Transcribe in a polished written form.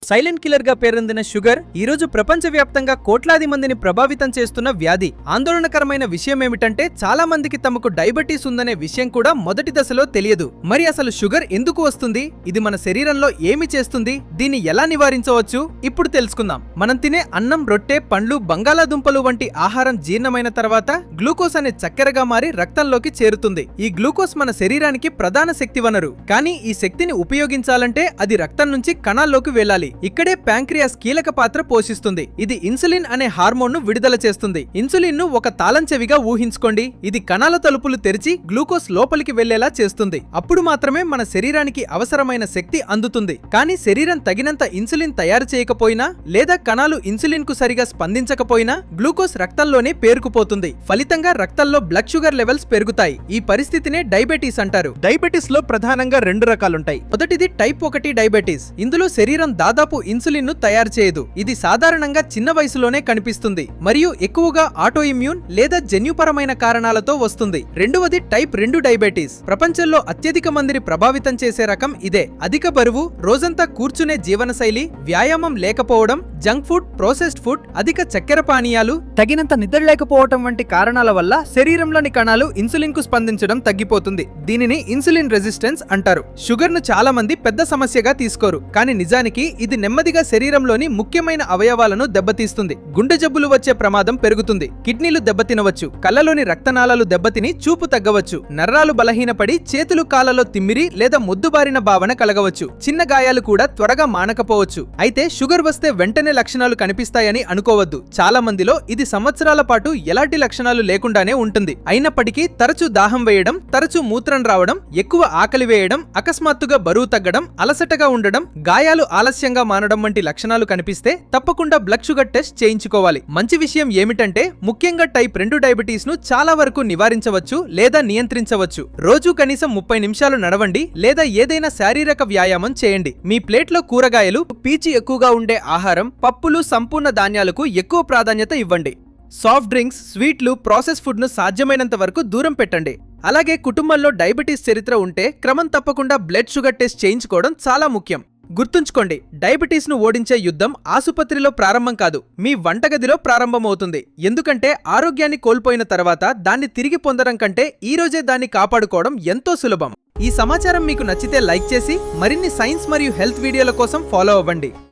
Silent killer గా పేరొందిన sugar ఈ రోజు ప్రపంచవ్యాప్తంగా కోట్లాది మందిని ప్రభావితం చేస్తున్న వ్యాధి. ఆందోళనకరమైన విషయం ఏమిటంటే చాలా మందికి తమకు డయాబెటీస్ ఉందనే విషయం కూడా మొదటి దశలో తెలియదు. మరి అసలు షుగర్ ఎందుకు వస్తుంది, ఇది మన శరీరంలో ఏమి చేస్తుంది, దీన్ని ఎలా నివారించవచ్చు ఇప్పుడు తెలుసుకుందాం. మనం తినే అన్నం, రొట్టె, పండ్లు, బంగాళాదుంపలు వంటి ఆహారం జీర్ణమైన తర్వాత గ్లూకోజ్ అనే చక్కెరగా మారి రక్తంలోకి చేరుతుంది. ఈ గ్లూకోజ్ మన శరీరానికి ప్రధాన శక్తి వనరు. కానీ ఈ శక్తిని ఉపయోగించాలంటే అది రక్తం నుంచి కణాల్లోకి వెళ్ళాలి. ఇక్కడే ప్యాంక్రియాస్ కీలక పాత్ర పోషిస్తుంది. ఇది ఇన్సులిన్ అనే హార్మోన్ ను విడుదల చేస్తుంది. ఇన్సులిన్ ను ఒక తాళం చెవిగా ఊహించుకోండి. ఇది కణాల తలుపులు తెరిచి గ్లూకోజ్ లోపలికి వెళ్లేలా చేస్తుంది. అప్పుడు మాత్రమే మన శరీరానికి అవసరమైన శక్తి అందుతుంది. కానీ శరీరం తగినంత ఇన్సులిన్ తయారు చేయకపోయినా లేదా కణాలు ఇన్సులిన్ కు సరిగా స్పందించకపోయినా గ్లూకోజ్ రక్తంలోనే పేరుకుపోతుంది. ఫలితంగా రక్తంలో బ్లడ్ షుగర్ లెవెల్స్ పెరుగుతాయి. ఈ పరిస్థితినే డయాబెటీస్ అంటారు. డయాబెటీస్ లో ప్రధానంగా రెండు రకాలుంటాయి. మొదటిది టైప్ 1 డయాబెటీస్. ఇందులో శరీరం దాదాపు ఇన్సులిన్ ను తయారు చేయదు. ఇది సాధారణంగా చిన్న వయసులోనే కనిపిస్తుంది మరియు ఎక్కువగా ఆటో ఇమ్యూన్ లేదా జన్యుపరమైన కారణాలతో వస్తుంది. రెండవది టైప్ 2 డయాబెటీస్. ప్రపంచంలో అత్యధిక మందిని ప్రభావితం చేసే రకం ఇదే. అధిక బరువు, రోజంతా కూర్చునే జీవనశైలి, వ్యాయామం లేకపోవడం, జంక్ ఫుడ్, ప్రాసెస్డ్ ఫుడ్, అధిక చక్కెర పానీయాలు, తగినంత నిద్ర లేకపోవడం వంటి కారణాల వల్ల శరీరంలోని కణాలు ఇన్సులిన్ కు స్పందించడం తగ్గిపోతుంది. దీనిని ఇన్సులిన్ రెసిస్టెన్స్ అంటారు. షుగర్ ను చాలా మంది పెద్ద సమస్యగా తీసుకోరు, కానీ నిజానికి ఇది నెమ్మదిగా శరీరంలోని ముఖ్యమైన అవయవాలను దెబ్బతీస్తుంది. గుండె జబ్బులు వచ్చే ప్రమాదం పెరుగుతుంది. కిడ్నీలు దెబ్బతినవచ్చు. కళ్ళలోని రక్తనాళాలు దెబ్బతిని చూపు తగ్గవచ్చు. నరాలు బలహీనపడి చేతులు కాళ్ళలో తిమ్మిరి లేదా మొద్దుబారిన భావన కలగవచ్చు. చిన్న గాయాలు కూడా త్వరగా మానకపోవచ్చు. అయితే షుగర్ వస్తే వెంటనే లక్షణాలు కనిపిస్తాయని అనుకోవద్దు. చాలా మందిలో ఇది సంవత్సరాల పాటు ఎలాంటి లక్షణాలు లేకుండానే ఉంటుంది. అయినప్పటికీ తరచూ దాహం వేయడం, తరచూ మూత్రం రావడం, ఎక్కువ ఆకలి వేయడం, అకస్మాత్తుగా బరువు తగ్గడం, అలసటగా ఉండడం, గాయాలు ఆలస్యంగా మానడం వంటి లక్షణాలు కనిపిస్తే తప్పకుండా బ్లడ్ షుగర్ టెస్ట్ చేయించుకోవాలి. మంచి విషయం ఏమిటంటే ముఖ్యంగా టైప్ 2 డయాబెటీస్ ను చాలా వరకు నివారించవచ్చు లేదా నియంత్రించవచ్చు. రోజు కనీసం 30 నిమిషాలు నడవండి లేదా ఏదైనా శారీరక వ్యాయామం చేయండి. మీ ప్లేట్లో కూరగాయలు, పీచు ఎక్కువగా ఉండే ఆహారం, పప్పులు, సంపూర్ణ ధాన్యాలకు ఎక్కువ ప్రాధాన్యత ఇవ్వండి. సాఫ్ట్ డ్రింక్స్, స్వీట్లు, ప్రాసెస్ ఫుడ్ ను సాధ్యమైనంత వరకు దూరం పెట్టండి. అలాగే కుటుంబంలో డయాబెటీస్ చరిత్ర ఉంటే క్రమం తప్పకుండా బ్లడ్ షుగర్ టెస్ట్ చేయించుకోవడం చాలా ముఖ్యం. గుర్తుంచుకోండి, డయాబెటీస్ ను ఓడించే యుద్ధం ఆసుపత్రిలో ప్రారంభం కాదు, మీ వంటగదిలో ప్రారంభమవుతుంది. ఎందుకంటే ఆరోగ్యాన్ని కోల్పోయిన తర్వాత దాన్ని తిరిగి పొందడం కంటే ఈ రోజే దాన్ని కాపాడుకోవడం ఎంతో సులభం. ఈ సమాచారం మీకు నచ్చితే లైక్ చేసి మరిన్ని సైన్స్ మరియు హెల్త్ వీడియోల కోసం ఫాలో అవ్వండి.